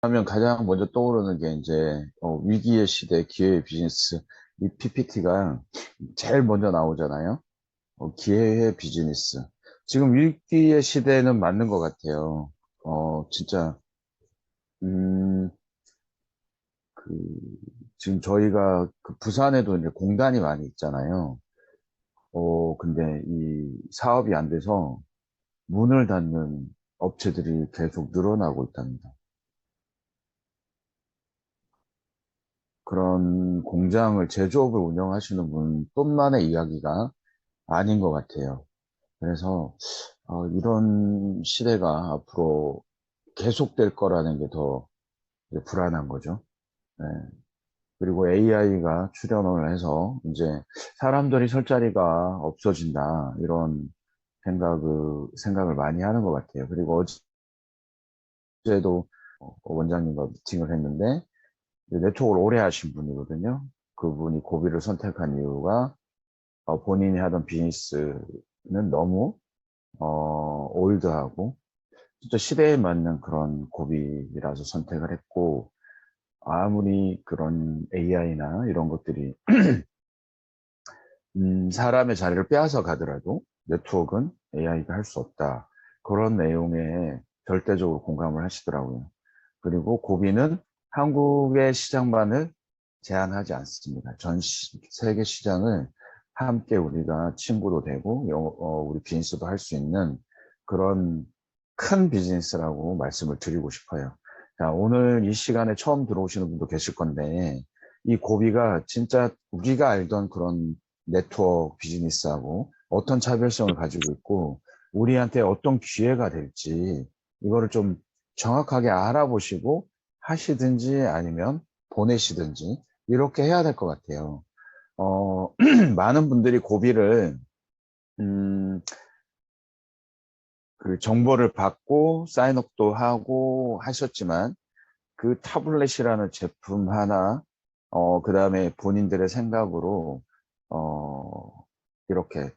하면 가장 먼저 떠오르는 게 이제 위기의 시대 기회의 비즈니스 이 PPT가 제일 먼저 나오잖아요. 기회의 비즈니스. 지금 위기의 시대는 맞는 것 같아요. 진짜 음, 그 지금 저희가 그 부산에도 이제 공단이 많이 있잖아요. 근데 이 사업이 안 돼서 문을 닫는 업체들이 계속 늘어나고 있답니다. 그런 공장을, 제조업을 운영하시는 분뿐만의 이야기가 아닌 것 같아요. 그래서 이런 시대가 앞으로 계속될 거라는 게 더 불안한 거죠. 네. 그리고 AI가 출현을 해서 이제 사람들이 설 자리가 없어진다 이런 생각을 많이 하는 것 같아요. 그리고 어제도 원장님과 미팅을 했는데 네트워크를 오래 하신 분이거든요. 그분이 고비를 선택한 이유가 본인이 하던 비즈니스는 너무 올드하고 진짜 시대에 맞는 그런 고비라서 선택을 했고 아무리 그런 AI나 이런 것들이 사람의 자리를 빼앗아 가더라도 네트워크는 AI가 할 수 없다. 그런 내용에 절대적으로 공감을 하시더라고요. 그리고 고비는 한국의 시장만을 제한하지 않습니다. 세계 시장을 함께 우리가 친구도 되고 우리 비즈니스도 할 수 있는 그런 큰 비즈니스라고 말씀을 드리고 싶어요. 자, 오늘 이 시간에 처음 들어오시는 분도 계실 건데 이 고비가 진짜 우리가 알던 그런 네트워크 비즈니스하고 어떤 차별성을 가지고 있고 우리한테 어떤 기회가 될지 이거를 좀 정확하게 알아보시고 하시든지 아니면 보내시든지 이렇게 해야 될 것 같아요. 많은 분들이 고비를 음, 그 정보를 받고 사인업도 하고 하셨지만 그 타블렛이라는 제품 하나 그 다음에 본인들의 생각으로 어, 이렇게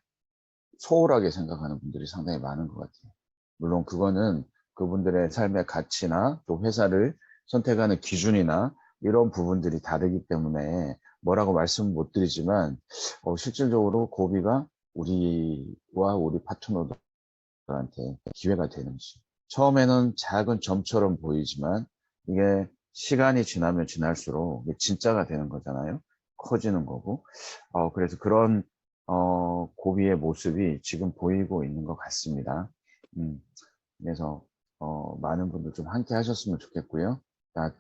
소홀하게 생각하는 분들이 상당히 많은 것 같아요. 물론 그거는 그분들의 삶의 가치나 또 회사를 선택하는 기준이나 이런 부분들이 다르기 때문에 뭐라고 말씀 못 드리지만 실질적으로 고비가 우리와 우리 파트너들한테 기회가 되는지 처음에는 작은 점처럼 보이지만 이게 시간이 지나면 지날수록 이게 진짜가 되는 거잖아요. 커지는 거고 그래서 그런 고비의 모습이 지금 보이고 있는 것 같습니다. 음, 그래서 많은 분들 좀 함께 하셨으면 좋겠고요. 자,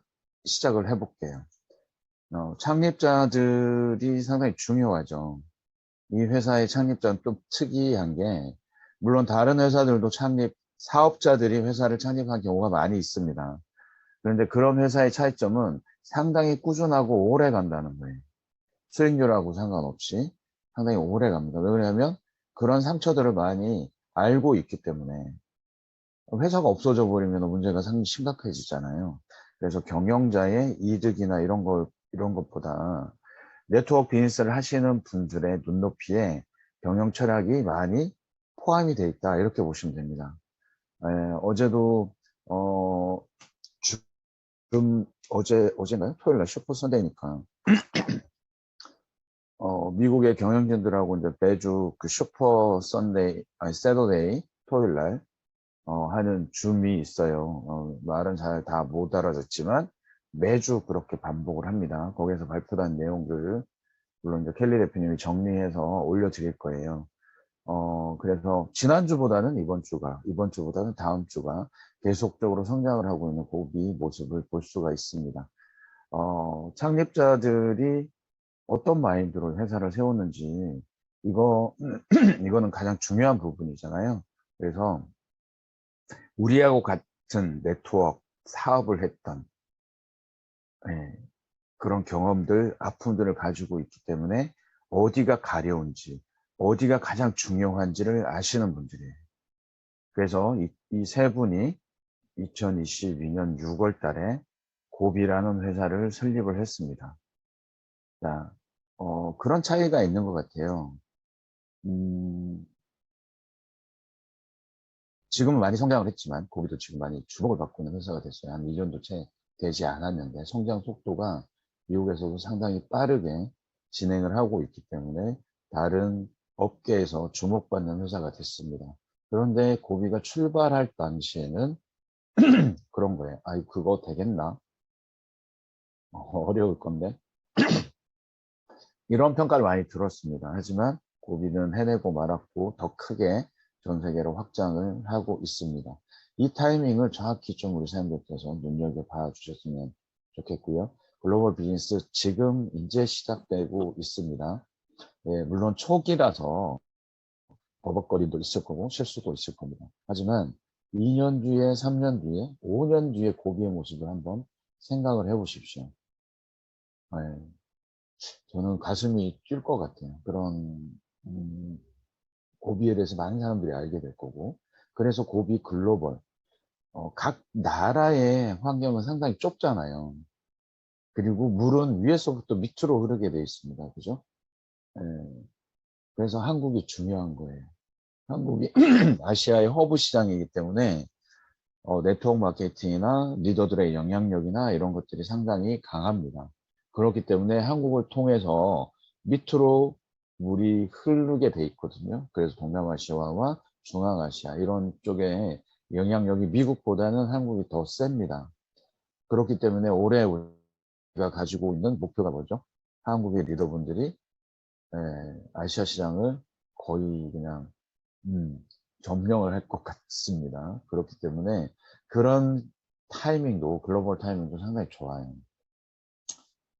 시작을 해볼게요. 창립자들이 상당히 중요하죠. 이 회사의 창립자는 좀 특이한 게 물론 다른 회사들도 사업자들이 회사를 창립한 경우가 많이 있습니다. 그런데 그런 회사의 차이점은 상당히 꾸준하고 오래 간다는 거예요. 수익률하고 상관없이 상당히 오래 갑니다. 왜 그러냐면 그런 상처들을 많이 알고 있기 때문에 회사가 없어져 버리면 문제가 상당히 심각해지잖아요. 그래서 경영자의 이득이나 이런 것보다 네트워크 비즈니스를 하시는 분들의 눈높이에 경영 철학이 많이 포함이 돼 있다. 이렇게 보시면 됩니다. 어제도, 어, 어제인가요? 토요일 날 슈퍼 선데이니까, 미국의 경영진들하고 이제 매주 그 슈퍼 선데이, 아니, 세터데이, 토요일 날, 하는 줌이 있어요. 말은 잘 다 못 알아듣지만 매주 그렇게 반복을 합니다. 거기에서 발표한 내용들, 물론 이제 켈리 대표님이 정리해서 올려드릴 거예요. 그래서 지난주보다는 이번 주보다는 다음 주가 계속적으로 성장을 하고 있는 고비 모습을 볼 수가 있습니다. 창립자들이 어떤 마인드로 회사를 세웠는지, 이거는 가장 중요한 부분이잖아요. 그래서 우리하고 같은 네트워크 사업을 했던, 예, 그런 경험들, 아픔들을 가지고 있기 때문에 어디가 가려운지, 어디가 가장 중요한지를 아시는 분들이에요. 그래서 이 세 분이 2022년 6월 달에 고비라는 회사를 설립을 했습니다. 자, 그런 차이가 있는 것 같아요. 음, 지금은 많이 성장을 했지만, 고비도 지금 많이 주목을 받고 있는 회사가 됐어요. 한 1년도 채 되지 않았는데 성장 속도가 미국에서도 상당히 빠르게 진행을 하고 있기 때문에 다른 업계에서 주목받는 회사가 됐습니다. 그런데 고비가 출발할 당시에는 그런 거예요. 아이, 그거 되겠나? 어려울 건데. 이런 평가를 많이 들었습니다. 하지만 고비는 해내고 말았고 더 크게 전 세계로 확장을 하고 있습니다. 이 타이밍을 정확히 좀 우리 사람들께서 눈여겨봐 주셨으면 좋겠고요. 글로벌 비즈니스 지금 이제 시작되고 있습니다. 예, 물론 초기라서 버벅거림도 있을 거고 실수도 있을 겁니다. 하지만 2년 뒤에, 3년 뒤에, 5년 뒤에 고비의 모습을 한번 생각을 해보십시오. 예, 저는 가슴이 뛸 것 같아요. 그런 고비에 대해서 많은 사람들이 알게 될 거고, 그래서 고비 글로벌, 각 나라의 환경은 상당히 좁잖아요. 그리고 물은 위에서부터 밑으로 흐르게 돼 있습니다. 그죠? 예, 그래서 한국이 중요한 거예요. 한국이 아시아의 허브 시장이기 때문에 네트워크 마케팅이나 리더들의 영향력이나 이런 것들이 상당히 강합니다. 그렇기 때문에 한국을 통해서 밑으로 물이 흐르게 돼 있거든요. 그래서 동남아시아와 중앙아시아 이런 쪽에 영향력이 미국보다는 한국이 더 셉니다. 그렇기 때문에 올해 우리가 가지고 있는 목표가 뭐죠? 한국의 리더분들이 아시아 시장을 거의 그냥 점령을 할 것 같습니다. 그렇기 때문에 그런 타이밍도 글로벌 타이밍도 상당히 좋아요.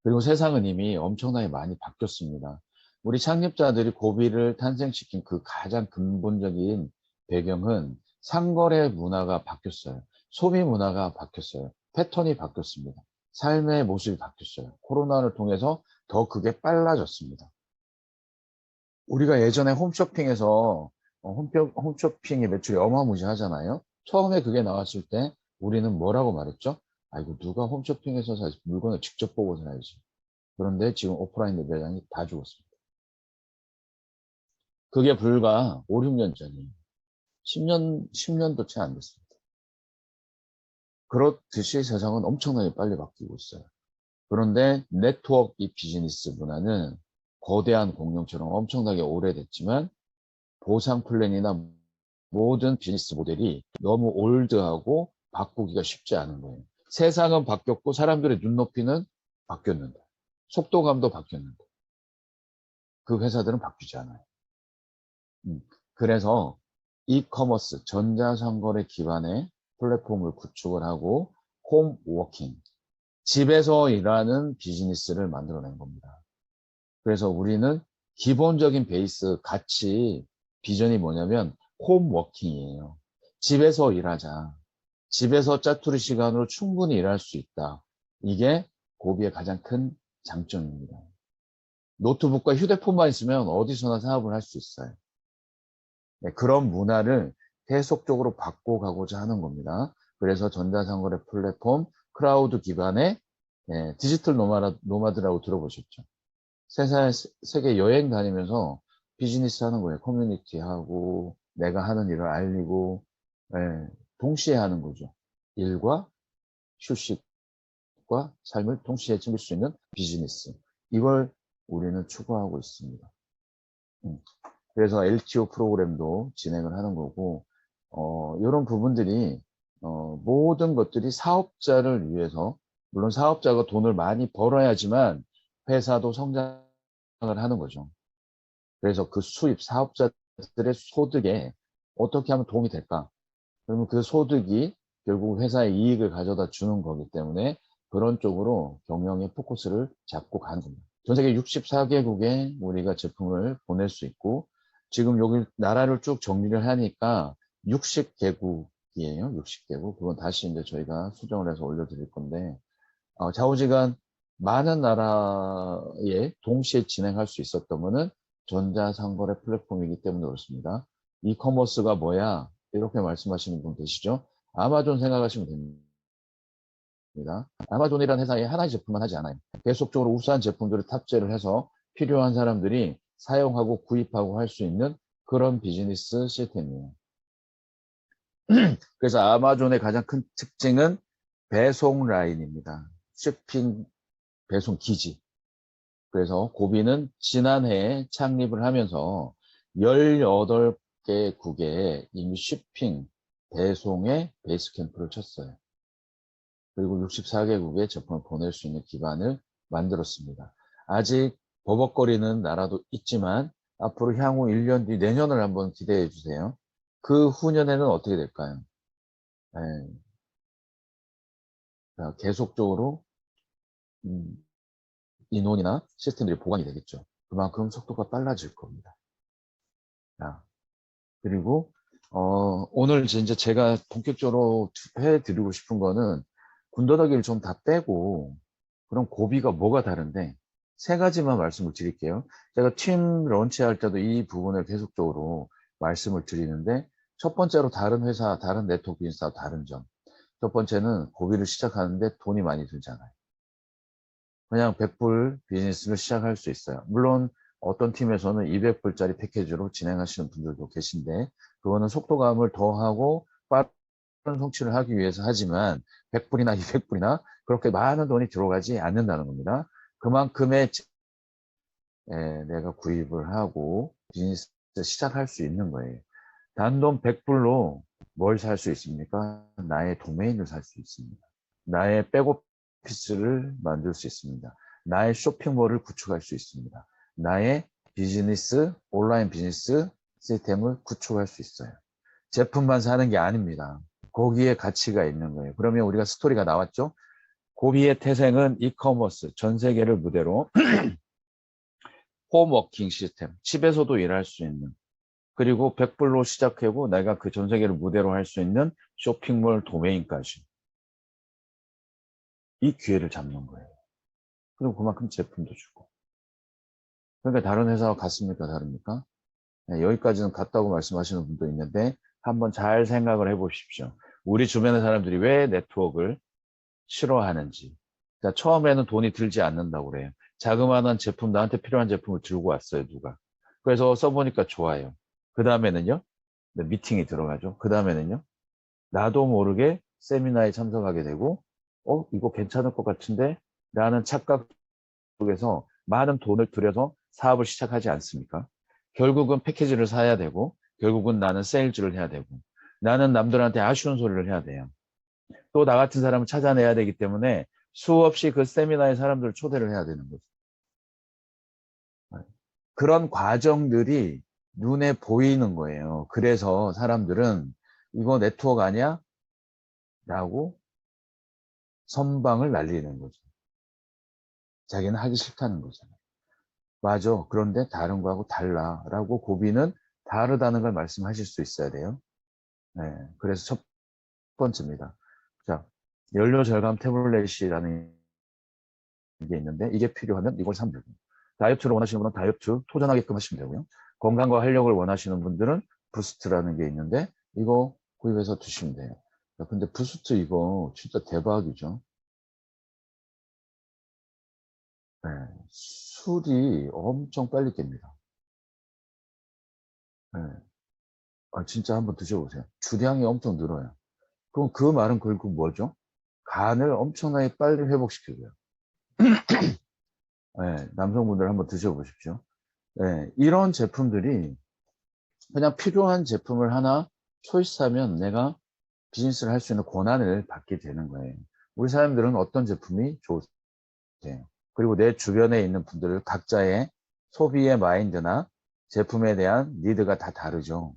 그리고 세상은 이미 엄청나게 많이 바뀌었습니다. 우리 창립자들이 고비를 탄생시킨 그 가장 근본적인 배경은 상거래 문화가 바뀌었어요. 소비 문화가 바뀌었어요. 패턴이 바뀌었습니다. 삶의 모습이 바뀌었어요. 코로나를 통해서 더 그게 빨라졌습니다. 우리가 예전에 홈쇼핑에서 홈쇼핑의 매출이 어마무시하잖아요. 처음에 그게 나왔을 때 우리는 뭐라고 말했죠? 아이고, 누가 홈쇼핑에서 물건을 직접 보고 사야지. 그런데 지금 오프라인 매장이 다 죽었습니다. 그게 불과 5, 6년 전이에요. 10년도 채 안 됐습니다. 그렇듯이 세상은 엄청나게 빨리 바뀌고 있어요. 그런데 네트워크 비즈니스 문화는 거대한 공룡처럼 엄청나게 오래됐지만 보상 플랜이나 모든 비즈니스 모델이 너무 올드하고 바꾸기가 쉽지 않은 거예요. 세상은 바뀌었고 사람들의 눈높이는 바뀌었는데 속도감도 바뀌었는데 그 회사들은 바뀌지 않아요. 그래서 이커머스, 전자상거래 기반의 플랫폼을 구축을 하고 홈워킹, 집에서 일하는 비즈니스를 만들어낸 겁니다. 그래서 우리는 기본적인 베이스 가치 비전이 뭐냐면 홈워킹이에요. 집에서 일하자. 집에서 짜투리 시간으로 충분히 일할 수 있다. 이게 고비의 가장 큰 장점입니다. 노트북과 휴대폰만 있으면 어디서나 사업을 할 수 있어요. 네, 그런 문화를 계속적으로 바꿔가고자 하는 겁니다. 그래서 전자상거래 플랫폼, 크라우드 기반의 디지털 노마드라고 들어보셨죠? 세계 여행 다니면서 비즈니스 하는 거예요. 커뮤니티 하고 내가 하는 일을 알리고 동시에 하는 거죠. 일과 휴식과 삶을 동시에 즐길 수 있는 비즈니스. 이걸 우리는 추구하고 있습니다. 그래서 LTO 프로그램도 진행을 하는 거고 이런 부분들이 모든 것들이 사업자를 위해서 물론 사업자가 돈을 많이 벌어야지만 회사도 성장을 하는 거죠. 그래서 그 수입, 사업자들의 소득에 어떻게 하면 도움이 될까? 그러면 그 소득이 결국 회사의 이익을 가져다 주는 거기 때문에 그런 쪽으로 경영의 포커스를 잡고 가는 겁니다. 전 세계 64개국에 우리가 제품을 보낼 수 있고 지금 여기 나라를 쭉 정리를 하니까 60개국이에요. 60개국. 그건 다시 이제 저희가 수정을 해서 올려드릴 건데 좌우지간 많은 나라에 동시에 진행할 수 있었던 거는 전자상거래 플랫폼이기 때문에 그렇습니다. 이커머스가 뭐야? 이렇게 말씀하시는 분 계시죠? 아마존 생각하시면 됩니다. 아마존이라는 회사에 하나의 제품만 하지 않아요. 계속적으로 우수한 제품들을 탑재를 해서 필요한 사람들이 사용하고 구입하고 할 수 있는 그런 비즈니스 시스템이에요. 그래서 아마존의 가장 큰 특징은 배송 라인입니다. 쇼핑 배송 기지. 그래서 고비는 지난해에 창립을 하면서 18개국에 이미 쇼핑 배송에 베이스 캠프를 쳤어요. 그리고 64개국에 제품을 보낼 수 있는 기반을 만들었습니다. 아직 버벅거리는 나라도 있지만 앞으로 향후 1년 뒤 내년을 한번 기대해 주세요. 그 후년에는 어떻게 될까요? 네, 계속적으로 인원이나 시스템들이 보완이 되겠죠. 그만큼 속도가 빨라질 겁니다. 그리고 오늘 이제 제가 본격적으로 해드리고 싶은 거는 군더더기를 좀 다 빼고 그럼 고비가 뭐가 다른데 세 가지만 말씀을 드릴게요. 제가 팀 런치할 때도 이 부분을 계속적으로 말씀을 드리는데 첫 번째로 다른 회사, 다른 네트워크 비즈니스와 다른 점. 첫 번째는 고비를 시작하는데 돈이 많이 들잖아요. 그냥 100불 비즈니스를 시작할 수 있어요. 물론 어떤 팀에서는 200불짜리 패키지로 진행하시는 분들도 계신데 그거는 속도감을 더하고 빠른 성취를 하기 위해서 하지만 100불이나 200불이나 그렇게 많은 돈이 들어가지 않는다는 겁니다. 그만큼의 내가 구입을 하고 비즈니스 시작할 수 있는 거예요. 단돈 100불로 뭘 살 수 있습니까? 나의 도메인을 살 수 있습니다. 나의 백오피스를 만들 수 있습니다. 나의 쇼핑몰을 구축할 수 있습니다. 나의 비즈니스, 온라인 비즈니스 시스템을 구축할 수 있어요. 제품만 사는 게 아닙니다. 거기에 가치가 있는 거예요. 그러면 우리가 스토리가 나왔죠? 고비의 태생은 이커머스, 전 세계를 무대로 홈워킹 시스템, 집에서도 일할 수 있는 그리고 100불로 시작하고 내가 그 전 세계를 무대로 할 수 있는 쇼핑몰 도메인까지 이 기회를 잡는 거예요. 그리고 그만큼 제품도 주고. 그러니까 다른 회사와 같습니까? 다릅니까? 네, 여기까지는 같다고 말씀하시는 분도 있는데 한번 잘 생각을 해보십시오. 우리 주변의 사람들이 왜 네트워크를 싫어하는지. 자, 처음에는 돈이 들지 않는다고 그래요. 자그마한 제품, 나한테 필요한 제품을 들고 왔어요, 누가. 그래서 써보니까 좋아요. 그 다음에는요, 미팅이 들어가죠. 그 다음에는요, 나도 모르게 세미나에 참석하게 되고, 이거 괜찮을 것 같은데? 라는 착각 속에서 많은 돈을 들여서 사업을 시작하지 않습니까? 결국은 패키지를 사야 되고, 결국은 나는 세일즈를 해야 되고, 나는 남들한테 아쉬운 소리를 해야 돼요. 또 나 같은 사람을 찾아내야 되기 때문에 수없이 그 세미나에 사람들을 초대를 해야 되는 거죠. 그런 과정들이 눈에 보이는 거예요. 그래서 사람들은 이거 네트워크 아니야? 라고 선방을 날리는 거죠. 자기는 하기 싫다는 거잖아요. 맞아. 그런데 다른 거하고 달라. 라고 고비는 다르다는 걸 말씀하실 수 있어야 돼요. 네. 그래서 첫 번째입니다. 자, 연료 절감 태블릿이라는 게 있는데 이게 필요하면 이걸 사면 되고 다이어트를 원하시는 분은 다이어트 도전하게끔 하시면 되고요. 건강과 활력을 원하시는 분들은 부스트라는 게 있는데 이거 구입해서 드시면 돼요. 근데 부스트 이거 진짜 대박이죠. 네, 술이 엄청 빨리 깹니다. 네. 진짜 한번 드셔보세요. 주량이 엄청 늘어요. 그럼 그 말은 결국 뭐죠? 간을 엄청나게 빨리 회복시켜줘요. 네, 남성분들 한번 드셔보십시오. 네, 이런 제품들이 그냥 필요한 제품을 하나 초이스하면 내가 비즈니스를 할 수 있는 권한을 받게 되는 거예요. 우리 사람들은 어떤 제품이 좋으세요? 그리고 내 주변에 있는 분들 각자의 소비의 마인드나 제품에 대한 니드가 다 다르죠.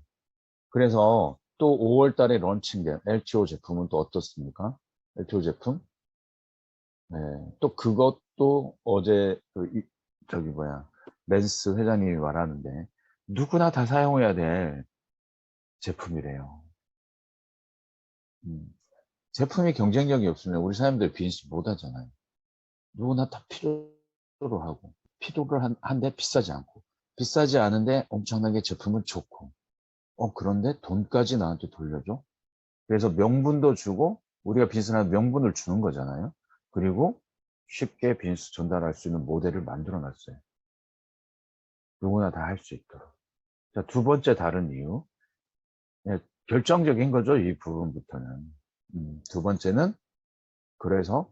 그래서 또 5월 달에 런칭된 LTO 제품은 또 어떻습니까? LTO 제품? 네, 또 그것도 어제 저기 뭐야 랜스 회장님이 말하는데 누구나 다 사용해야 될 제품이래요. 음, 제품이 경쟁력이 없으면 우리 사람들 비즈니스 못 하잖아요. 누구나 다 필요로 하고 필요를 한데 비싸지 않고 비싸지 않은데 엄청나게 제품은 좋고 그런데 돈까지 나한테 돌려줘? 그래서 명분도 주고 우리가 비즈니스하는 명분을 주는 거잖아요. 그리고 쉽게 비즈니스 전달할 수 있는 모델을 만들어 놨어요. 누구나 다 할 수 있도록. 자, 두 번째 다른 이유. 네, 결정적인 거죠, 이 부분부터는. 두 번째는 그래서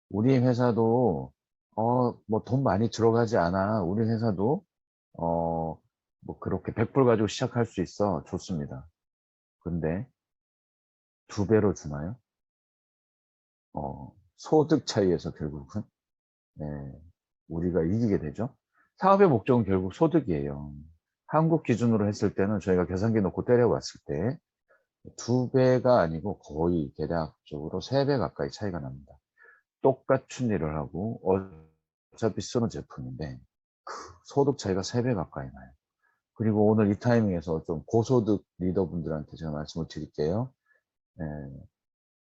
우리 회사도 뭐 돈 많이 들어가지 않아. 우리 회사도 뭐 그렇게 100불 가지고 시작할 수 있어. 좋습니다. 근데 2배로 주나요? 소득 차이에서 결국은 네, 우리가 이기게 되죠. 사업의 목적은 결국 소득이에요. 한국 기준으로 했을 때는 저희가 계산기 놓고 때려봤을 때 2배가 아니고 거의 대략적으로 3배 가까이 차이가 납니다. 똑같은 일을 하고 어차피 쓰는 제품인데 그 소득 차이가 3배 가까이 나요. 그리고 오늘 이 타이밍에서 좀 고소득 리더분들한테 제가 말씀을 드릴게요. 네,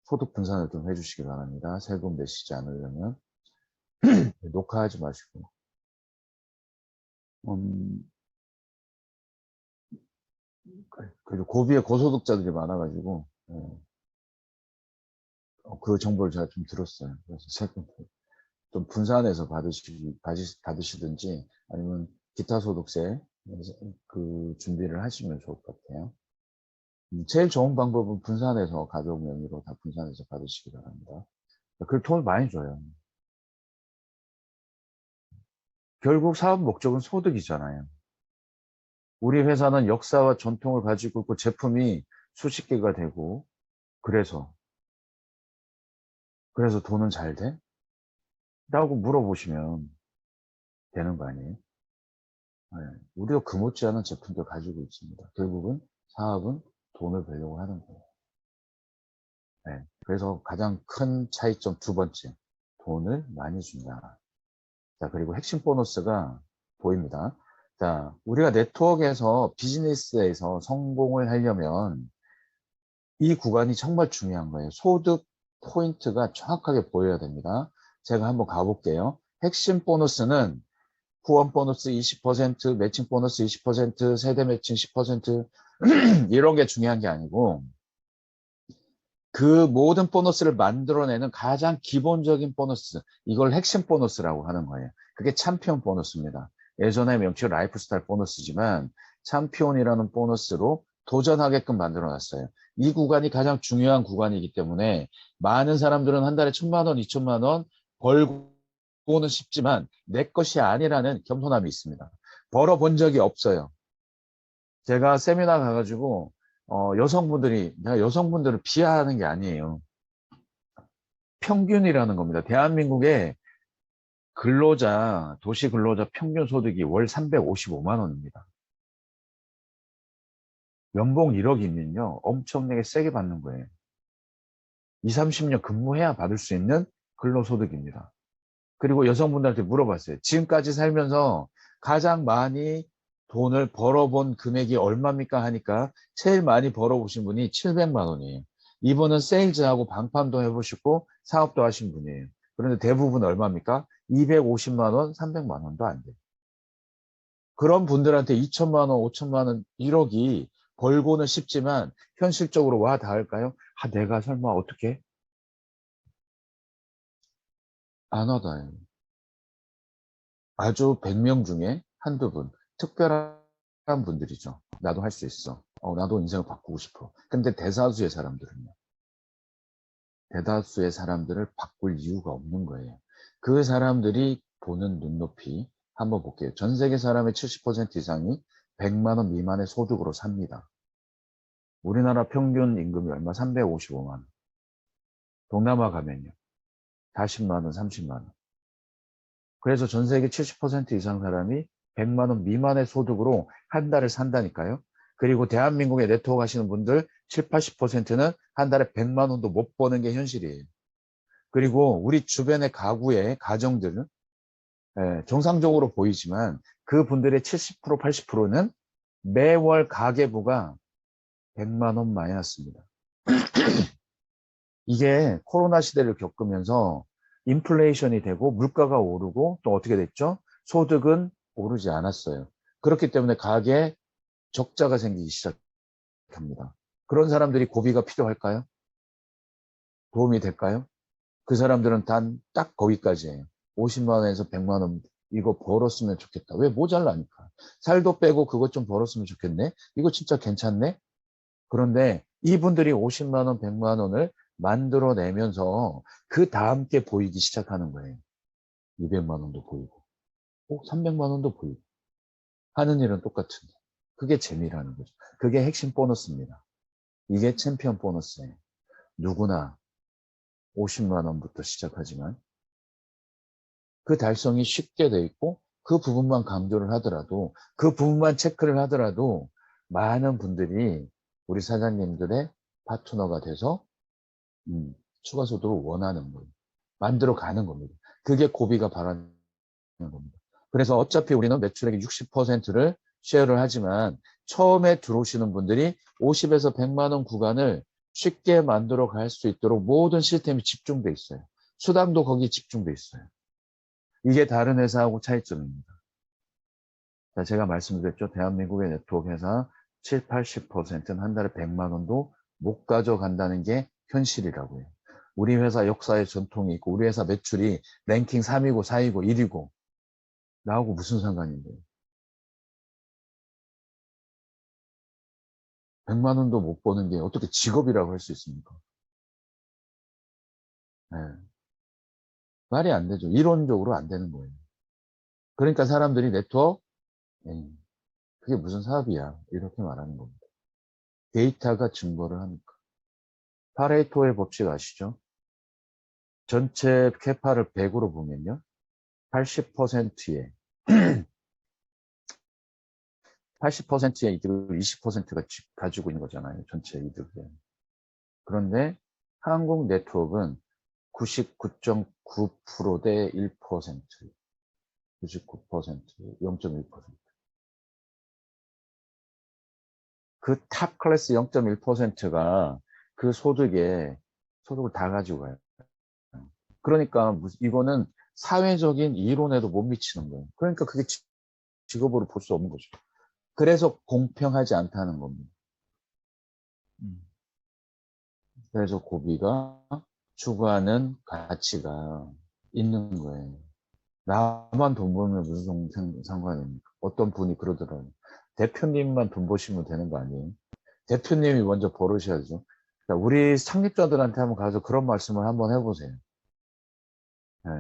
소득 분산을 좀 해주시기 바랍니다. 세금 내시지 않으려면 녹화하지 마시고 음, 그리고 고비의 고소득자들이 많아가지고 그 정보를 제가 좀 들었어요. 그래서 세금 좀 분산해서 받으시든지 아니면 기타 소득세 그 준비를 하시면 좋을 것 같아요. 제일 좋은 방법은 분산해서 가족 명의로 다 분산해서 받으시기 바랍니다. 그 돈을 많이 줘요. 결국 사업 목적은 소득이잖아요. 우리 회사는 역사와 전통을 가지고 있고 제품이 수십 개가 되고 그래서 돈은 잘 돼? 라고 물어보시면 되는 거 아니에요? 네. 우리가 그 못지않은 제품들 가지고 있습니다. 결국은 사업은 돈을 벌려고 하는 거예요. 네. 그래서 가장 큰 차이점 2번째, 돈을 많이 준다. 자, 그리고 핵심 보너스가 보입니다. 자, 우리가 네트워크에서 비즈니스에서 성공을 하려면 이 구간이 정말 중요한 거예요. 소득 포인트가 정확하게 보여야 됩니다. 제가 한번 가볼게요. 핵심 보너스는 후원 보너스 20%, 매칭 보너스 20%, 세대 매칭 10% 이런 게 중요한 게 아니고 그 모든 보너스를 만들어내는 가장 기본적인 보너스, 이걸 핵심 보너스라고 하는 거예요. 그게 챔피언 보너스입니다. 예전의 명칭 라이프스타일 보너스지만 챔피언이라는 보너스로 도전하게끔 만들어놨어요. 이 구간이 가장 중요한 구간이기 때문에 많은 사람들은 한 달에 1,000만 원, 2,000만 원 벌고는 싶지만 내 것이 아니라는 겸손함이 있습니다. 벌어본 적이 없어요. 제가 세미나 가가지고 여성분들이 내가 여성분들을 비하하는 게 아니에요. 평균이라는 겁니다. 대한민국의 근로자, 도시 근로자 평균 소득이 월 355만 원입니다. 연봉 1억이면요. 엄청나게 세게 받는 거예요. 20, 30년 근무해야 받을 수 있는 근로소득입니다. 그리고 여성분들한테 물어봤어요. 지금까지 살면서 가장 많이 돈을 벌어본 금액이 얼마입니까? 하니까 제일 많이 벌어보신 분이 700만 원이에요. 이분은 세일즈하고 방판도 해보시고 사업도 하신 분이에요. 그런데 대부분 얼마입니까? 250만 원, 300만 원도 안 돼요. 그런 분들한테 2천만 원, 5천만 원, 1억이 벌고는 쉽지만 현실적으로 와 닿을까요? 내가 설마 어떻게? 안 와닿아요. 아주 100명 중에 한두 분, 특별한 분들이죠. 나도 할 수 있어. 나도 인생을 바꾸고 싶어. 근데 대다수의 사람들은요. 대다수의 사람들을 바꿀 이유가 없는 거예요. 그 사람들이 보는 눈높이 한번 볼게요. 전 세계 사람의 70% 이상이 100만 원 미만의 소득으로 삽니다. 우리나라 평균 임금이 얼마? 355만 원. 동남아 가면요. 40만 원, 30만 원. 그래서 전 세계 70% 이상 사람이 100만 원 미만의 소득으로 한 달을 산다니까요. 그리고 대한민국에 네트워크 하시는 분들 7, 80%는 한 달에 100만 원도 못 버는 게 현실이에요. 그리고 우리 주변의 가구의 가정들은 정상적으로 보이지만 그분들의 70%, 80%는 매월 가계부가 100만 원 마이너스입니다. 이게 코로나 시대를 겪으면서 인플레이션이 되고 물가가 오르고 또 어떻게 됐죠? 소득은 오르지 않았어요. 그렇기 때문에 가계에 적자가 생기기 시작합니다. 그런 사람들이 고비가 필요할까요? 도움이 될까요? 그 사람들은 딱 거기까지예요. 50만 원에서 100만 원 이거 벌었으면 좋겠다. 왜 모자라니까. 살도 빼고 그것 좀 벌었으면 좋겠네. 이거 진짜 괜찮네. 그런데 이분들이 50만 원, 100만 원을 만들어내면서 그 다음 게 보이기 시작하는 거예요. 200만 원도 보이고, 300만 원도 보이고. 하는 일은 똑같은데. 그게 재미라는 거죠. 그게 핵심 보너스입니다. 이게 챔피언 보너스예요. 누구나 50만 원부터 시작하지만 그 달성이 쉽게 돼 있고 그 부분만 강조를 하더라도 그 부분만 체크를 하더라도 많은 분들이 우리 사장님들의 파트너가 돼서 추가 소득을 원하는 거예요. 만들어 가는 겁니다. 그게 고비가 바라는 겁니다. 그래서 어차피 우리는 매출액의 60%를 쉐어를 하지만 처음에 들어오시는 분들이 50에서 100만 원 구간을 쉽게 만들어 갈 수 있도록 모든 시스템이 집중돼 있어요. 수당도 거기 집중돼 있어요. 이게 다른 회사하고 차이점입니다. 자, 제가 말씀드렸죠. 대한민국의 네트워크 회사 7, 80%는 한 달에 100만 원도 못 가져간다는 게 현실이라고요. 우리 회사 역사의 전통이 있고 우리 회사 매출이 랭킹 3이고 4이고 1이고 나하고 무슨 상관인데요. 100만 원도 못 버는 게 어떻게 직업이라고 할 수 있습니까? 네. 말이 안 되죠. 이론적으로 안 되는 거예요. 그러니까 사람들이 네트워크, 그게 무슨 사업이야. 이렇게 말하는 겁니다. 데이터가 증거를 하니까. 파레토의 법칙 아시죠? 전체 캐파를 100으로 보면요. 80%의 80%의 이득을 20%가 가지고 있는 거잖아요. 전체 이득에. 그런데 한국 네트워크는 99.9%대 1%, 99%, 0.1%. 그 탑 클래스 0.1%가 그 소득을 다 가지고 가요. 그러니까 이거는 사회적인 이론에도 못 미치는 거예요. 그러니까 그게 직업으로 볼 수 없는 거죠. 그래서 공평하지 않다는 겁니다. 그래서 고비가 추구하는 가치가 있는 거예요. 나만 돈 벌면 무슨 상관입니까? 어떤 분이 그러더라고요. 대표님만 돈 버시면 되는 거 아니에요? 대표님이 먼저 벌으셔야죠. 자, 우리 창립자들한테 한번 가서 그런 말씀을 한번 해보세요. 네.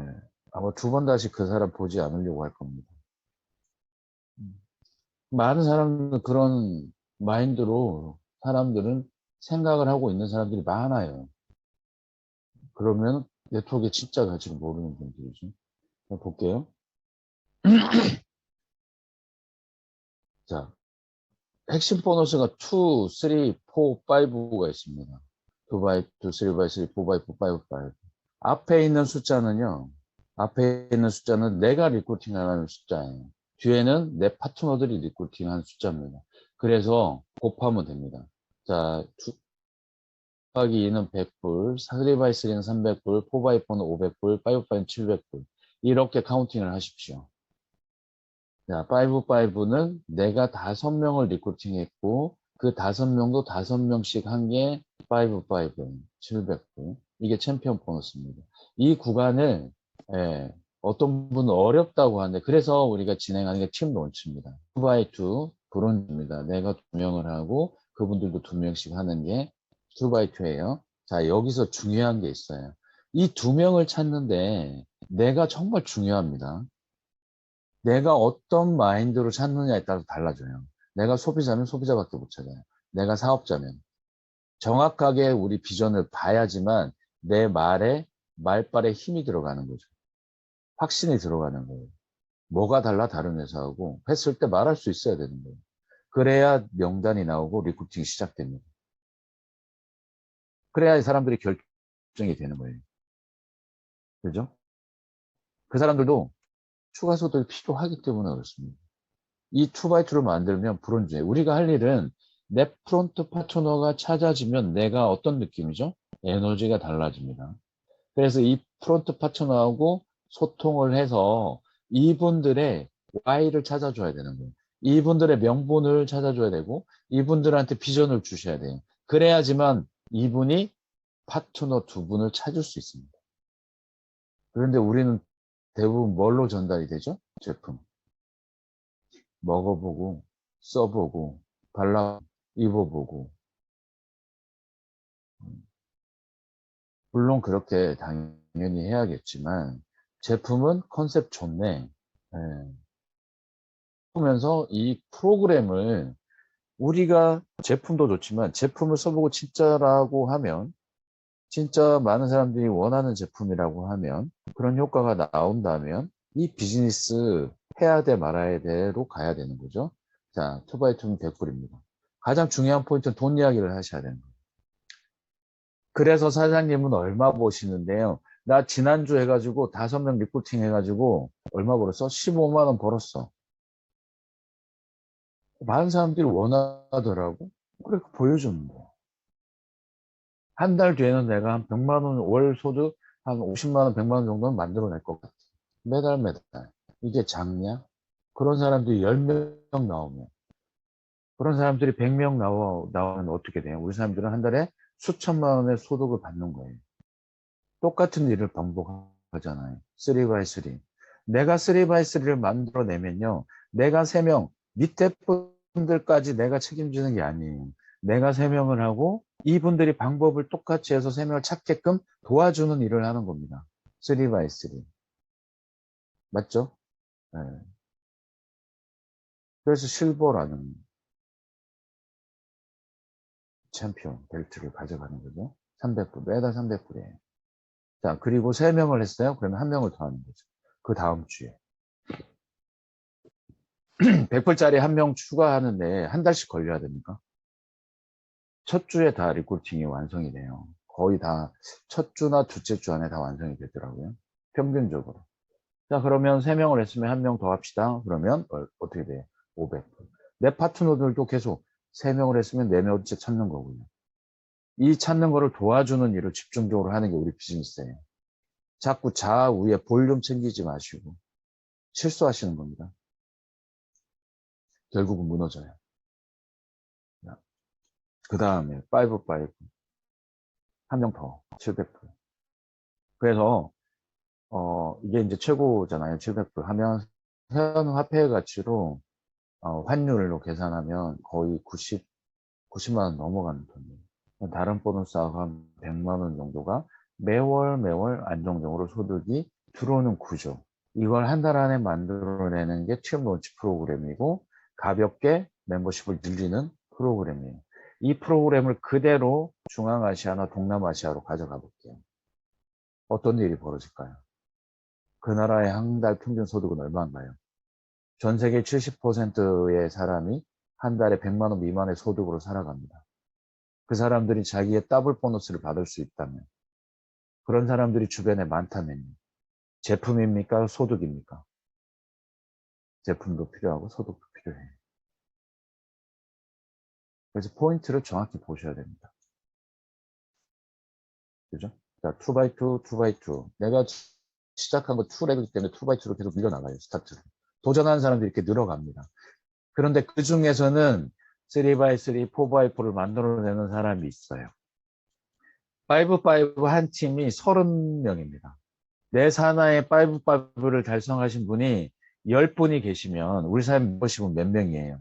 아마 두 번 다시 그 사람 보지 않으려고 할 겁니다. 많은 사람들은 그런 마인드로 사람들은 생각을 하고 있는 사람들이 많아요. 그러면 네트워크의 진짜 가치를 모르는 분들이죠. 볼게요. 자, 핵심 보너스가 2, 3, 4, 5가 있습니다. 2x2, 3x3, 4x4, 5x5. 앞에 있는 숫자는요. 앞에 있는 숫자는 내가 리크루팅하는 숫자예요. 뒤에는 내 파트너들이 리크루팅하는 숫자입니다. 그래서 곱하면 됩니다. 자, 2 곱하기 2는 100불, 3x3는 300불, 4x4는 500불, 5x5는 700불. 이렇게 카운팅을 하십시오. 자, 5-5는 내가 5명을 리크루팅했고 그 5명도 5명씩 한 게 5-5, 700불. 이게 챔피언 보너스입니다. 이 구간을 어떤 분은 어렵다고 하는데 그래서 우리가 진행하는 게 팀 론치입니다. 2x2 브론즈입니다. 내가 2명을 하고 그분들도 2명씩 하는 게 2x2예요. 자, 여기서 중요한 게 있어요. 이 2명을 찾는데 내가 정말 중요합니다. 내가 어떤 마인드로 찾느냐에 따라서 달라져요. 내가 소비자면 소비자밖에 못 찾아요. 내가 사업자면. 정확하게 우리 비전을 봐야지만 내 말발에 힘이 들어가는 거죠. 확신이 들어가는 거예요. 뭐가 달라 다른 회사하고 했을 때 말할 수 있어야 되는 거예요. 그래야 명단이 나오고 리크루팅이 시작됩니다. 그래야 사람들이 결정이 되는 거예요. 그죠? 그 사람들도 추가 소득이 필요하기 때문에 그렇습니다. 이 2x2를 만들면 브론즈예요. 우리가 할 일은 내 프론트 파트너가 찾아지면 내가 어떤 느낌이죠? 에너지가 달라집니다. 그래서 이 프론트 파트너하고 소통을 해서 이분들의 Y를 찾아줘야 되는 거예요. 이분들의 명분을 찾아줘야 되고 이분들한테 비전을 주셔야 돼요. 그래야지만 이분이 파트너 두 분을 찾을 수 있습니다. 그런데 우리는 대부분 뭘로 전달이 되죠? 제품. 먹어보고 써보고 발라 입어보고 물론 그렇게 당연히 해야겠지만 제품은 컨셉 좋네. 예. 보면서 이 프로그램을 우리가 제품도 좋지만 제품을 써보고 진짜라고 하면 진짜 많은 사람들이 원하는 제품이라고 하면 그런 효과가 나온다면 이 비즈니스 해야 돼 말아야 돼로 가야 되는 거죠. 자, 2x2는 100불입니다. 가장 중요한 포인트는 돈 이야기를 하셔야 되는 거예요. 그래서 사장님은 얼마 버시는데요. 나 지난주 해가지고 5명 리포팅 해가지고 얼마 벌었어? 15만 원 벌었어. 많은 사람들이 원하더라고. 그래 보여주는 거야. 한 달 뒤에는 내가 한 100만 원 월 소득 한 50만 원, 100만 원 정도는 만들어낼 것 같아. 매달 매달. 이게 작냐? 그런 사람들이 10명 나오면 그런 사람들이 100명 나오면 어떻게 돼요? 우리 사람들은 한 달에 수천만 원의 소득을 받는 거예요. 똑같은 일을 반복하잖아요. 3x3. 내가 3x3를 만들어내면요. 내가 3명, 밑에 분들까지 내가 책임지는 게 아니에요. 내가 3명을 하고 이분들이 방법을 똑같이 해서 3명을 찾게끔 도와주는 일을 하는 겁니다. 3x3. 맞죠? 네. 그래서 실버라는 챔피언 벨트를 가져가는 거죠. 300불, 매달 300불이에요. 자, 그리고 3명을 했어요. 그러면 1명을 더 하는 거죠. 그 다음 주에. 100불짜리 1명 추가하는데 한 달씩 걸려야 됩니까? 첫 주에 다 리코팅이 완성이 돼요. 거의 다 첫 주나 둘째 주 안에 다 완성이 되더라고요. 평균적으로. 자, 그러면 3명을 했으면 1명 더 합시다. 그러면 어떻게 돼요? 500불. 내 파트너들도 계속 3명을 했으면 4명째 찾는 거고요. 이 찾는 거를 도와주는 일을 집중적으로 하는 게 우리 비즈니스예요. 자꾸 좌우에 볼륨 챙기지 마시고 실수하시는 겁니다. 결국은 무너져요. 그 다음에 5, 5. 1명 더. 700불. 그래서 이게 이제 최고잖아요. 700불 하면 현 화폐 가치로 환율로 계산하면 거의 90만 원 넘어가는 돈이에요. 다른 보너스하고 한 100만 원 정도가 매월 안정적으로 소득이 들어오는 구조. 이걸 한 달 안에 만들어내는 게 취업 론치 프로그램이고 가볍게 멤버십을 늘리는 프로그램이에요. 이 프로그램을 그대로 중앙아시아나 동남아시아로 가져가 볼게요. 어떤 일이 벌어질까요? 그 나라의 한 달 평균 소득은 얼마인가요? 전 세계 70%의 사람이 한 달에 100만 원 미만의 소득으로 살아갑니다. 그 사람들이 자기의 더블 보너스를 받을 수 있다면, 그런 사람들이 주변에 많다면요. 제품입니까? 소득입니까? 제품도 필요하고 소득도 필요해요. 그래서 포인트를 정확히 보셔야 됩니다. 그죠? 자, 2x2, 2x2. 내가 시작한 거 2레벨 때문에 2x2로 계속 밀려나가요, 스타트를. 도전하는 사람들이 이렇게 늘어갑니다. 그런데 그 중에서는 3x3, 4x4를 만들어내는 사람이 있어요. 5x5 한 팀이 30명입니다. 내 산하에 5x5를 달성하신 분이 10분이 계시면 우리 사회 멤버십은 몇 명이에요?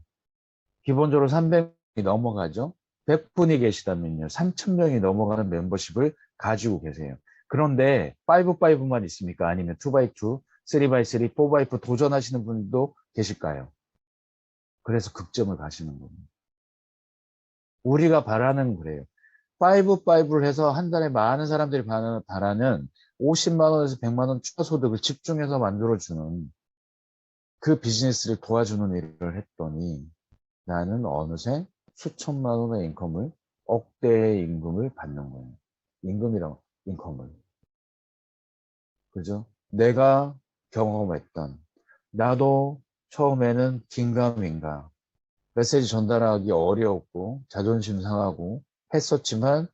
기본적으로 300명이 넘어가죠. 100분이 계시다면요. 3,000명이 넘어가는 멤버십을 가지고 계세요. 그런데 5x5만 있습니까? 아니면 2x2, 3x3, 4x4 도전하시는 분도 계실까요? 그래서 극점을 가시는 겁니다. 우리가 바라는 그래요. 5-5를 해서 한 달에 많은 사람들이 바라는 50만 원에서 100만 원 추가 소득을 집중해서 만들어주는 그 비즈니스를 도와주는 일을 했더니 나는 어느새 수천만 원의 인컴을, 억대의 임금을 받는 거예요. 임금이랑 인컴을. 그죠? 내가 경험했던, 나도 처음에는 긴가민가, 메시지 전달하기 어려웠고, 자존심 상하고 했었지만,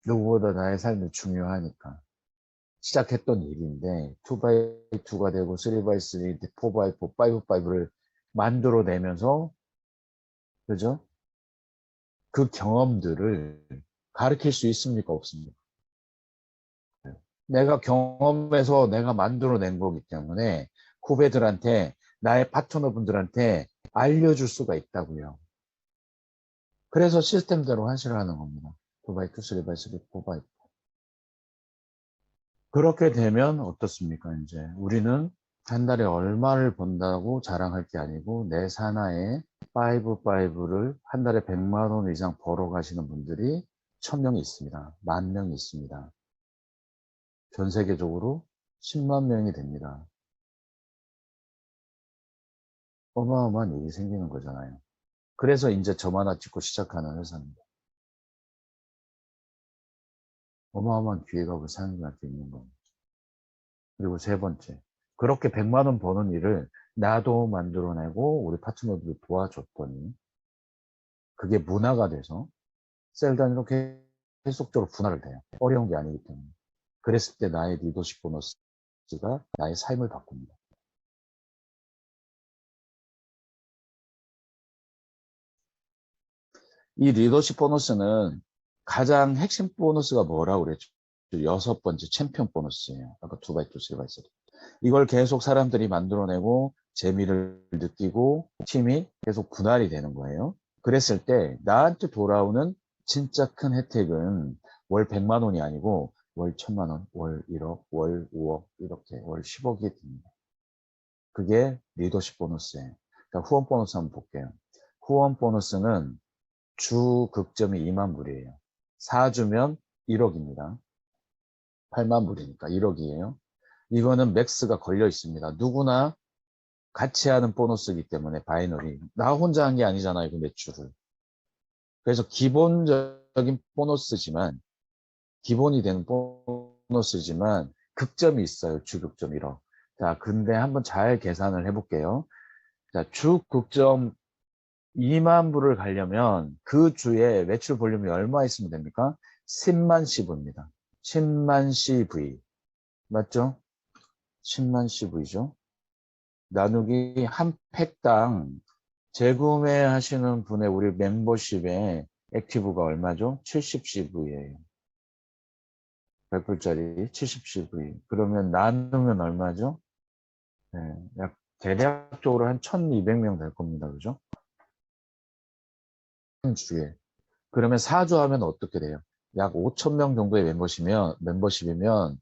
누구보다 나의 삶이 중요하니까 시작했던 일인데 2x2가 되고 3x3, 4x4, 5x5를 만들어내면서 그죠? 그 경험들을 가르칠 수 있습니까? 없습니까? 내가 경험해서 내가 만들어낸 거기 때문에 후배들한테 나의 파트너분들한테 알려줄 수가 있다고요. 그래서 시스템대로 하시라는 겁니다. 2x2, 3x3, 4x4. 그렇게 되면 어떻습니까? 이제 우리는 한 달에 얼마를 번다고 자랑할 게 아니고 내 산하에 5를 한 달에 100만 원 이상 벌어 가시는 분들이 1000명이 있습니다. 10,000명이 있습니다. 전 세계적으로 10만 명이 됩니다. 어마어마한 일이 생기는 거잖아요. 그래서 이제 점 하나 찍고 시작하는 회사입니다. 어마어마한 기회가 우리 사장님한테 있는 겁니다. 그리고 세 번째, 그렇게 100만 원 버는 일을 나도 만들어내고 우리 파트너들이 도와줬더니 그게 문화가 돼서 셀 단위로 계속적으로 분할을 돼요. 어려운 게 아니기 때문에. 그랬을 때 나의 리더십 보너스가 나의 삶을 바꿉니다. 이 리더십 보너스는 가장 핵심 보너스가 뭐라고 그랬죠? 6번째 챔피언 보너스예요. 아까 2x2, 3x3. 이걸 계속 사람들이 만들어내고 재미를 느끼고 팀이 계속 분할이 되는 거예요. 그랬을 때 나한테 돌아오는 진짜 큰 혜택은 월 100만 원이 아니고 월 1000만 원, 월 1억, 월 5억 이렇게 월 10억이 됩니다. 그게 리더십 보너스예요. 그러니까 후원 보너스 한번 볼게요. 후원 보너스는 주 극점이 2만 불이에요. 4주면 1억입니다. 8만 불이니까 1억이에요. 이거는 맥스가 걸려 있습니다. 누구나 같이 하는 보너스이기 때문에 바이너리. 나 혼자 한 게 아니잖아요, 그 매출을. 그래서 기본적인 보너스지만, 기본이 되는 보너스지만, 극점이 있어요, 주극점 1억. 자, 근데 한번 잘 계산을 해볼게요. 자, 주 극점 2만 불을 가려면 그 주에 매출 볼륨이 얼마 있으면 됩니까? 10만 CV입니다. 10만 CV. 맞죠? 10만 CV죠. 나누기 한 팩당 재구매하시는 분의 우리 멤버십의 액티브가 얼마죠? 70CV예요. 100불짜리 70CV. 그러면 나누면 얼마죠? 네, 약 대략적으로 한 1200명 될 겁니다. 그죠? 한 주에. 그러면 4주 하면 어떻게 돼요? 약 5,000명 정도의 멤버십이면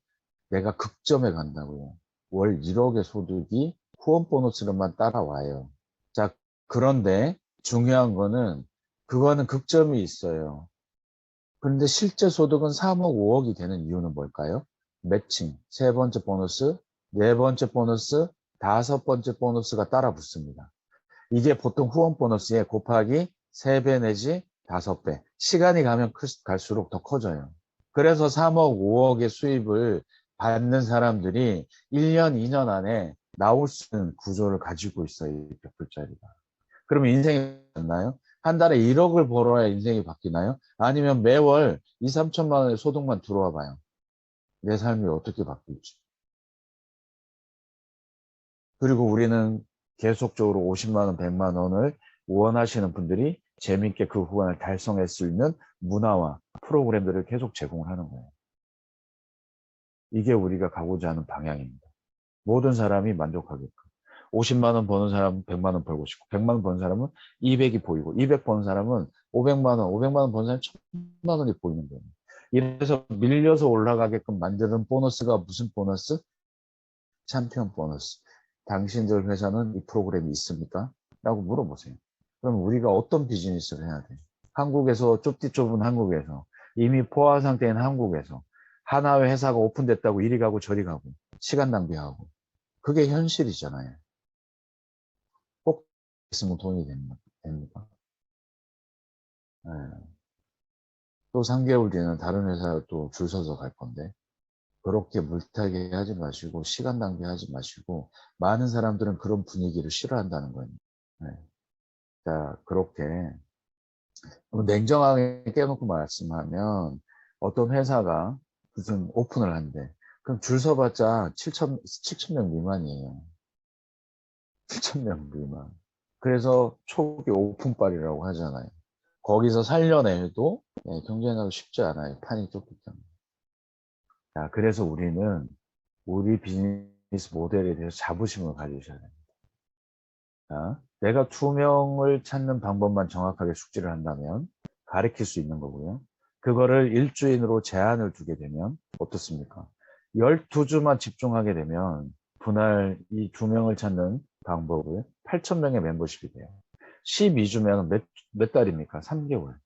내가 극점에 간다고요. 월 1억의 소득이 후원 보너스로만 따라와요. 자, 그런데 중요한 거는 그거는 극점이 있어요. 그런데 실제 소득은 3억, 5억이 되는 이유는 뭘까요? 매칭, 세 번째 보너스, 네 번째 보너스, 다섯 번째 보너스가 따라 붙습니다. 이게 보통 후원 보너스에 곱하기 3배 내지 5배. 시간이 가면 갈수록 더 커져요. 그래서 3억, 5억의 수입을 받는 사람들이 1년, 2년 안에 나올 수 있는 구조를 가지고 있어요. 이 100불짜리가. 그러면 인생이 바뀌나요? 한 달에 1억을 벌어야 인생이 바뀌나요? 아니면 매월 2, 3천만 원의 소득만 들어와 봐요. 내 삶이 어떻게 바뀔지. 그리고 우리는 계속적으로 50만 원, 100만 원을 원하시는 분들이 재밌게 그 후원을 달성할 수 있는 문화와 프로그램들을 계속 제공을 하는 거예요. 이게 우리가 가고자 하는 방향입니다. 모든 사람이 만족하게끔. 50만 원 버는 사람은 100만 원 벌고 싶고 100만 원 버는 사람은 200이 보이고 200 버는 사람은 500만 원, 500만 원 버는 사람은 1000만 원이 보이는 거예요. 이래서 밀려서 올라가게끔 만드는 보너스가 무슨 보너스? 챔피언 보너스. 당신들 회사는 이 프로그램이 있습니까? 라고 물어보세요. 그럼 우리가 어떤 비즈니스를 해야 돼요? 한국에서 좁디 좁은 한국에서 이미 포화 상태인 한국에서 하나의 회사가 오픈됐다고 이리 가고 저리 가고 시간 낭비하고 그게 현실이잖아요. 꼭 있으면 돈이 됩니까? 네. 또 3개월 뒤에는 다른 회사 또 줄 서서 갈 건데 그렇게 물타기 하지 마시고 시간 낭비하지 마시고 많은 사람들은 그런 분위기를 싫어한다는 거예요. 네. 자, 그렇게 냉정하게 깨놓고 말씀하면 어떤 회사가 무슨 오픈을 한대. 그럼 줄 서봤자 7천 명 미만이에요. 7천 명 미만. 그래서 초기 오픈빨이라고 하잖아요. 거기서 살려내도 경쟁하기 쉽지 않아요. 판이 좁기 때문에. 자, 그래서 우리는 우리 비즈니스 모델에 대해서 자부심을 가지셔야 됩니다. 자, 내가 투명을 찾는 방법만 정확하게 숙지를 한다면 가르칠 수 있는 거고요. 그거를 일주일으로 제한을 두게 되면 어떻습니까? 12주만 집중하게 되면 분할 이 2명을 찾는 방법을 8,000명의 멤버십이 돼요. 12주면 몇 달입니까? 3개월.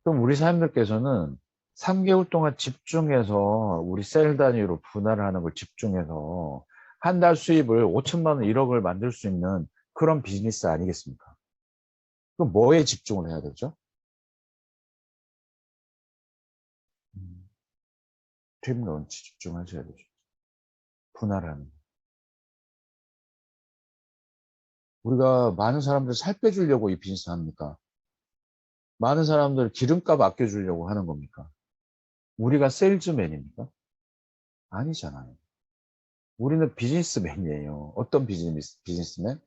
그럼 우리 사람들께서는 3개월 동안 집중해서 우리 셀 단위로 분할을 하는 걸 집중해서 한 달 수입을 5천만 원, 1억을 만들 수 있는 그런 비즈니스 아니겠습니까? 그럼 뭐에 집중을 해야 되죠? 팀 런치 집중하셔야 되죠. 분할하는. 우리가 많은 사람들 살 빼주려고 이 비즈니스 합니까? 많은 사람들 기름값 아껴주려고 하는 겁니까? 우리가 세일즈맨입니까? 아니잖아요. 우리는 비즈니스맨이에요. 어떤 비즈니스맨?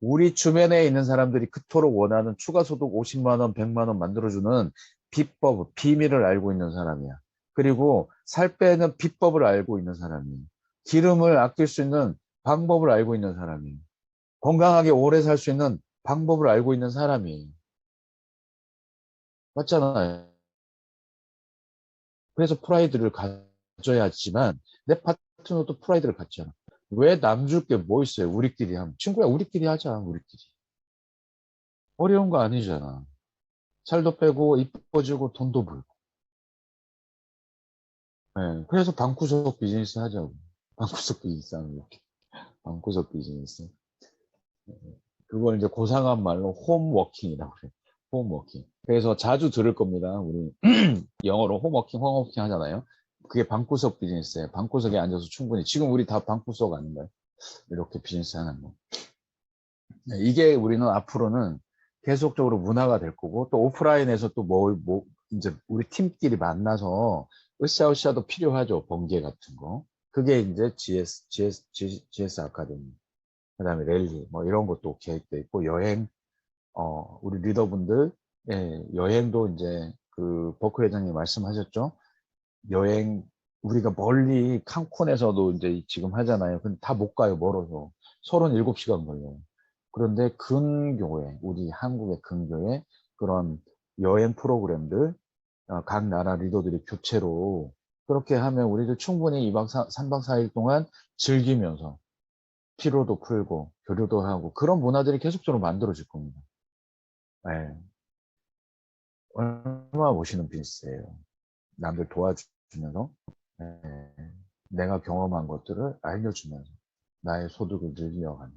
우리 주변에 있는 사람들이 그토록 원하는 추가 소득 50만 원, 100만 원 만들어주는 비법, 비밀을 알고 있는 사람이야. 그리고 살 빼는 비법을 알고 있는 사람이에요. 기름을 아낄 수 있는 방법을 알고 있는 사람이에요. 건강하게 오래 살 수 있는 방법을 알고 있는 사람이에요. 맞잖아요. 그래서 프라이드를 가져야지만 내 파트너도 프라이드를 갖잖아. 왜 남 줄 게 뭐 있어요? 우리끼리 하면. 친구야, 우리끼리 하자, 우리끼리. 어려운 거 아니잖아. 살도 빼고 이뻐지고 돈도 벌고. 예, 그래서 방구석 비즈니스 하자고. 방구석 비즈니스 하는 거. 방구석 비즈니스. 그걸 이제 고상한 말로 홈워킹이라고 그래요. 홈워킹. 그래서 자주 들을 겁니다. 우리 영어로 홈워킹 하잖아요. 그게 방구석 비즈니스예요. 방구석에 앉아서 충분히. 지금 우리 다 방구석 아닌가요? 이렇게 비즈니스 하는 거. 네, 이게 우리는 앞으로는 계속적으로 문화가 될 거고, 또 오프라인에서 또 이제 우리 팀끼리 만나서 으쌰으쌰도 필요하죠. 번개 같은 거. 그게 이제 GS 아카데미. 그 다음에 랠리, 뭐 이런 것도 계획돼 있고, 여행, 우리 리더분들, 예, 여행도 이제 그 버크 회장님 말씀하셨죠? 여행, 우리가 멀리 칸쿤에서도 이제 지금 하잖아요. 근데 다 못 가요, 멀어서. 37시간 걸려요. 그런데 근교에, 우리 한국의 근교에 그런 여행 프로그램들, 각 나라 리더들이 교체로 그렇게 하면 우리도 충분히 2박 3박 4일 동안 즐기면서 피로도 풀고 교류도 하고 그런 문화들이 계속적으로 만들어질 겁니다. 네. 얼마나 멋있는 비즈니스예요. 남들 도와주면서 네. 내가 경험한 것들을 알려주면서 나의 소득을 늘려가는.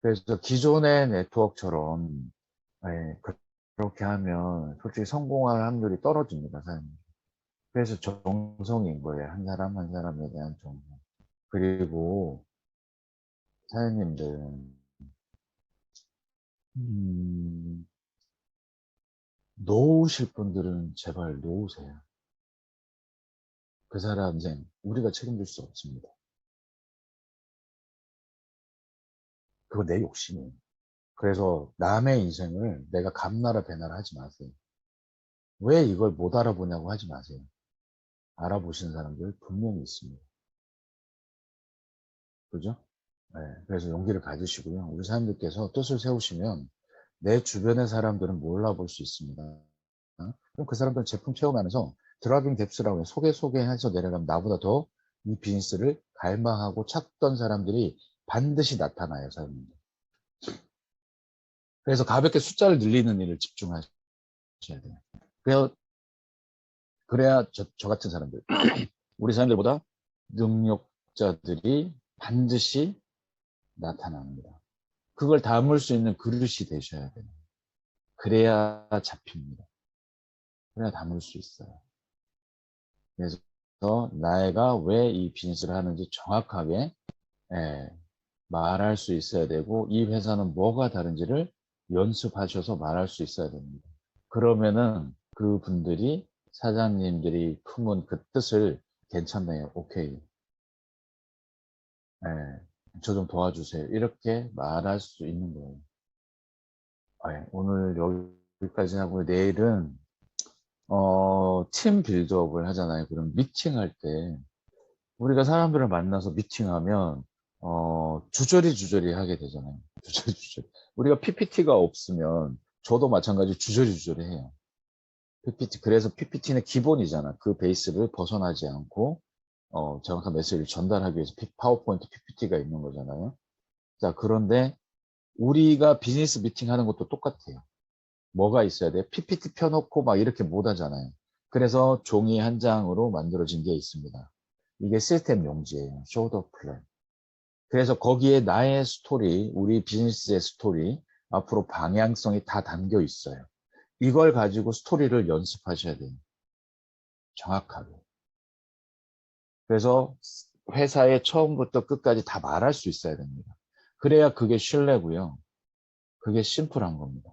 그래서 기존의 네트워크처럼 네, 그렇게 하면 솔직히 성공할 확률이 떨어집니다, 사장님. 그래서 정성인 거예요. 한 사람 한 사람에 대한 정성. 그리고 사장님들 음, 놓으실 분들은 제발 놓으세요. 그 사람 인생 우리가 책임질 수 없습니다. 그거 내 욕심이에요. 그래서 남의 인생을 내가 감나라 배나라 하지 마세요. 왜 이걸 못 알아보냐고 하지 마세요. 알아보시는 사람들 분명히 있습니다. 그죠? 네, 그래서 용기를 가지시고요. 우리 사람들께서 뜻을 세우시면 내 주변의 사람들은 몰라볼 수 있습니다. 그럼 그 사람들은 제품 체험하면서 드라이빙 뎁스라고 해서 소개해서 내려가면 나보다 더 이 비즈니스를 갈망하고 찾던 사람들이 반드시 나타나요, 사장님들. 그래서 가볍게 숫자를 늘리는 일을 집중하셔야 돼요. 그래야 저 같은 사람들, 우리 사람들보다 능력자들이 반드시 나타납니다. 그걸 담을 수 있는 그릇이 되셔야 돼요. 그래야 잡힙니다. 그래야 담을 수 있어요. 그래서 나가 왜 이 비즈니스를 하는지 정확하게 예, 말할 수 있어야 되고 이 회사는 뭐가 다른지를 연습하셔서 말할 수 있어야 됩니다. 그러면은 그분들이 사장님들이 품은 그 뜻을 괜찮네요. 오케이. 예, 저 좀 도와주세요. 이렇게 말할 수 있는 거예요. 예, 오늘 여기까지 하고 내일은 팀 빌드업을 하잖아요. 그럼 미팅할 때 우리가 사람들을 만나서 미팅하면 주저리 하게 되잖아요. 주저리. 우리가 PPT가 없으면 저도 마찬가지 주저리 해요. PPT. 그래서 PPT는 기본이잖아. 그 베이스를 벗어나지 않고 정확한 메시지를 전달하기 위해서 파워포인트 PPT가 있는 거잖아요. 자, 그런데 우리가 비즈니스 미팅 하는 것도 똑같아요. 뭐가 있어야 돼요? PPT 펴놓고 막 이렇게 못 하잖아요. 그래서 종이 한 장으로 만들어진 게 있습니다. 이게 시스템 용지예요. 쇼더 플랜. 그래서 거기에 나의 스토리, 우리 비즈니스의 스토리, 앞으로 방향성이 다 담겨 있어요. 이걸 가지고 스토리를 연습하셔야 돼요. 정확하게. 그래서 회사에 처음부터 끝까지 다 말할 수 있어야 됩니다. 그래야 그게 신뢰고요. 그게 심플한 겁니다.